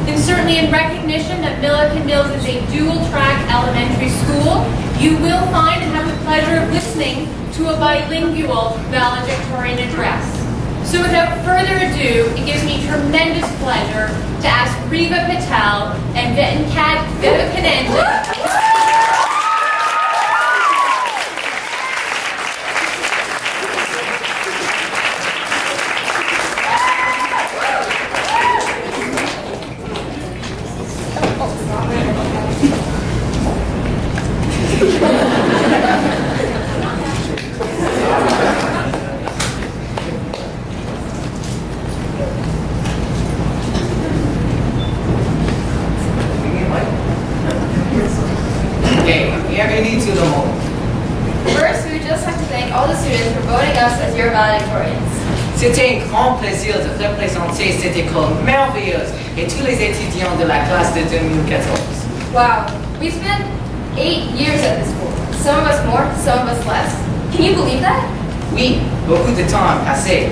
And certainly in recognition that Milliken Mills is a dual-track elementary school, you will find and have the pleasure of listening to a bilingual valedictorian address. So without further ado, it gives me tremendous pleasure to ask Riva Patel and Venkat First, we would just like to thank all the students for voting us as your valedictorians. C'était un grand plaisir de représenter cette école merveilleuse et tous les étudiants de la classe de 2014. Wow, we spent 8 years at this school. Some of us more, some of us less. Can you believe that? Oui, beaucoup de temps a passé.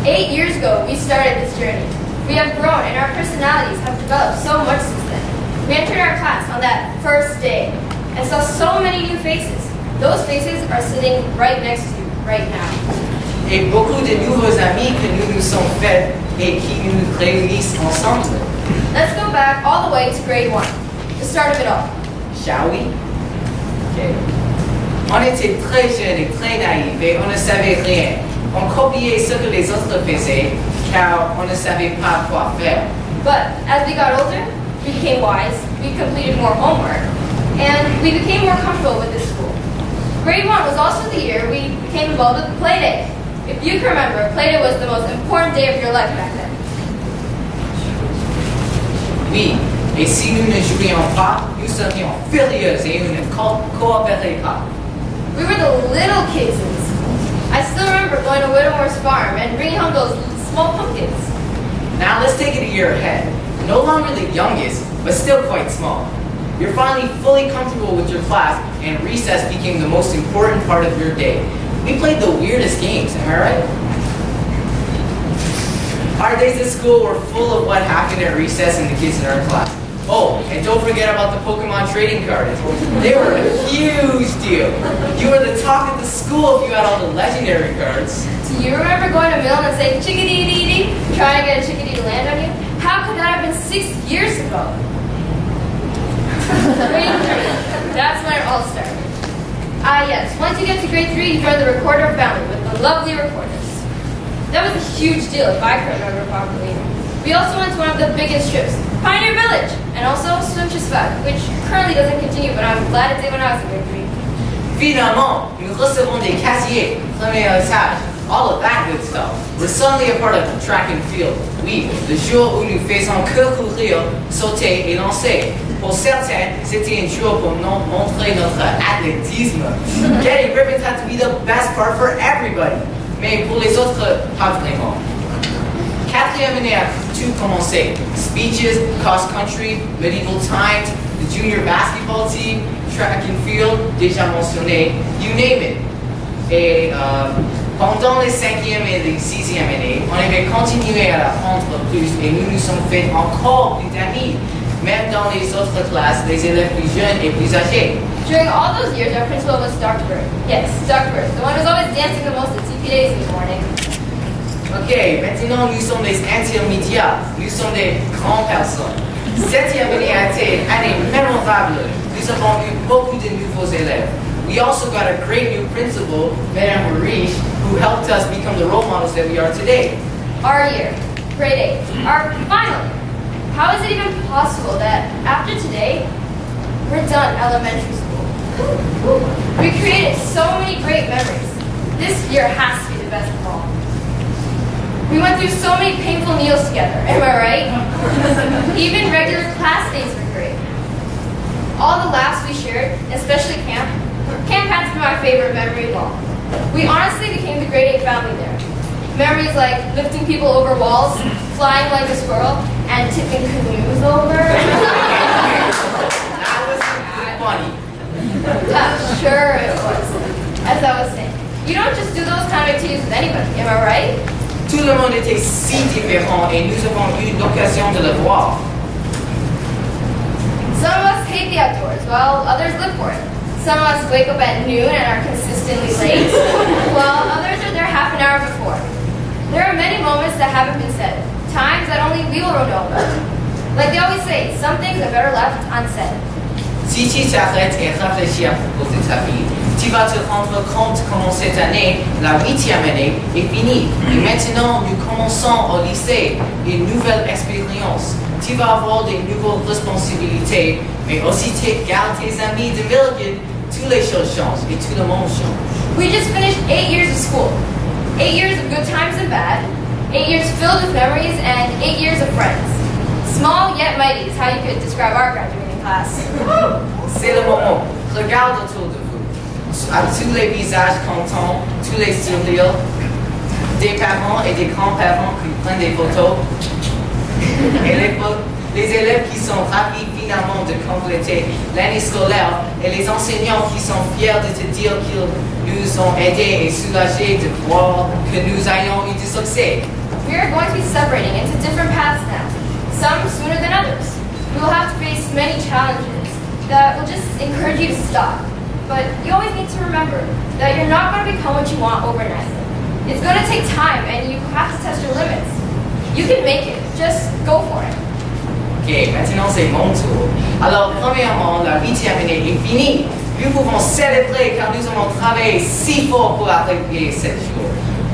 8 years ago, we started this journey. We have grown and our personalities have developed so much since then. We entered our class on that first day and saw so many new faces. Those faces are sitting right next to you right now. Et beaucoup de nouveaux amis que nous nous sommes faits et qui nous réunissent ensemble. Let's go back all the way to grade 1, the start of it all. Shall we? Okay. On était très jeunes et très naïfs et on ne savait rien. On copiait ce que les autres faisaient car on ne savait pas quoi faire. But as we got older, we became wise, we completed more homework, and we became more comfortable with this school. Grade 1 was also the year we became involved with Play Day. If you can remember, Play Day was the most important day of your life back then. Oui, et si nous ne jouions pas, nous serions furieux et nous ne coopérions pas. We were the little kids in the school. I still remember going to Whittemore's farm and bringing home those small pumpkins. Now let's take it a year ahead. No longer the youngest, but still quite small. You're finally fully comfortable with your class, and recess became the most important part of your day. We played the weirdest games, am I right? Our days at school were full of what happened at recess and the kids in our class. Oh, and don't forget about the Pokemon trading cards. They were a huge deal. You were the talk of the school if you had all the legendary cards. Do you remember going to Mill and saying chickadee-dee-dee, trying to get a chickadee to land on you? How could that have been 6 years ago? Grade 3. That's when it all started. Ah yes, once you get to grade 3, you join the recorder family with the lovely recorders. That was a huge deal if I can remember properly. We also went to one of the biggest trips, Pioneer Village, and also Swim Chisvat, which currently doesn't continue, but I'm glad it did when I was in grade 3. Finalement, nous recevons des casiers, premier étage, all of that good stuff. We're suddenly a part of track and field. Oui, le jour où nous faisons que courir, sauter et lancer. Pour certains, c'était un jour pour nous montrer notre athlétisme. Getting ribbons had to be the best part for everybody. Mais pour les autres, pas vraiment. Quatrième année a tout commencé. Speeches, cross-country, medieval times, the junior basketball team, track and field, déjà mentionné, you name it. Et pendant les 5e et les 6e années, on avait continué à apprendre plus et nous nous sommes fait encore plus d'amis. Même dans les autres classes, les élèves plus jeunes et plus âgés. During all those years, our principal was Dr. Bird. Yes, Dr. Bird, the one who's always dancing the most at TP Days in the morning. Ok, maintenant nous sommes des intermédiaires, nous sommes des grandes personnes. 7e année a été une année mémorable. Nous avons eu beaucoup de nouveaux élèves. We also got a great new principal, Madame Marish, who helped us become the role models that we are today. Our year, grade 8, our final year. How is it even possible that after today, we're done elementary school? We created so many great memories. This year has to be the best of all. We went through so many painful meals together, am I right? Even regular class days were great. All the laughs we shared, especially camp. Camp has been my favorite memory of all. We honestly became the grade 8 family there. Memories like lifting people over walls, flying like a squirrel, and tipping canoes over. That was funny. Sure it was. As I was saying, you don't just do those kind of activities with anybody, am I right? Tout le monde était si différent et nous avons eu l'occasion de le voir. Some of us hate the outdoors, while others live for it. Some of us wake up at noon and are consistently late, while others are there half an hour before. There are many moments that haven't been said, times that only we will know about. Like they always say, some things are better left unsaid. Si tu t'arrêtes et réfléchis à propos de ta vie, tu vas te rendre compte comment cette année, la 8e année, est finie. Et maintenant, nous commençons au lycée une nouvelle expérience. Tu vas avoir des nouvelles responsabilités, mais aussi garde tes amis de Milligan. Toutes les choses changent et tout le monde change. We just finished 8 years of school. 8 years of good times and bad. 8 years filled with memories and 8 years of friends. Small yet mighty is how you could describe our graduating class. C'est le moment. Regarde autour de vous. À tous les visages contents, tous les sourires, des parents et des grands-parents qui prennent des photos. Et les élèves qui sont ravis finalement de compléter l'année scolaire et les enseignants qui sont fiers de te dire qu'ils nous ont aidés et soulagés de voir que nous ayons eu du succès. We are going to be separating into different paths now, some sooner than others. We will have to face many challenges that will just encourage you to stop. But you always need to remember that you're not going to become what you want overnight. It's going to take time and you have to test your limits. You can make it, just go for it. Ok, maintenant c'est mon tour. Alors, premièrement, la 8e année est finie. Nous pouvons célébrer car nous avons travaillé si fort pour arriver ce jour.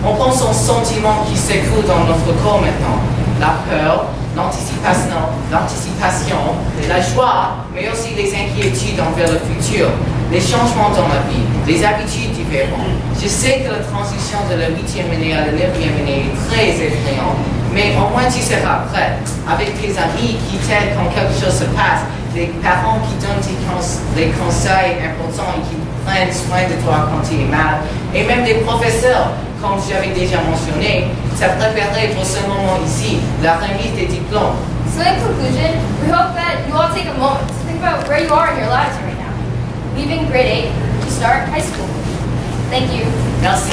On pense aux sentiments qui s'écoulent dans notre corps maintenant. La peur, l'anticipation, la joie, mais aussi les inquiétudes envers le futur, les changements dans la vie, les habitudes différentes. Je sais que la transition de la 8e année à la 9e année est très effrayante, mais au moins tu seras prêt, avec tes amis qui t'aident quand quelque chose se passe, les parents qui donnent les conseils importants et qui prennent soin de toi quand tu es malade, et même des professeurs, comme j'avais déjà mentionné, t'as préparé pour ce moment ici, la remise des diplômes. So in conclusion, we hope that you all take a moment to think about where you are in your lives right now, leaving grade 8 to start high school. Thank you. Merci.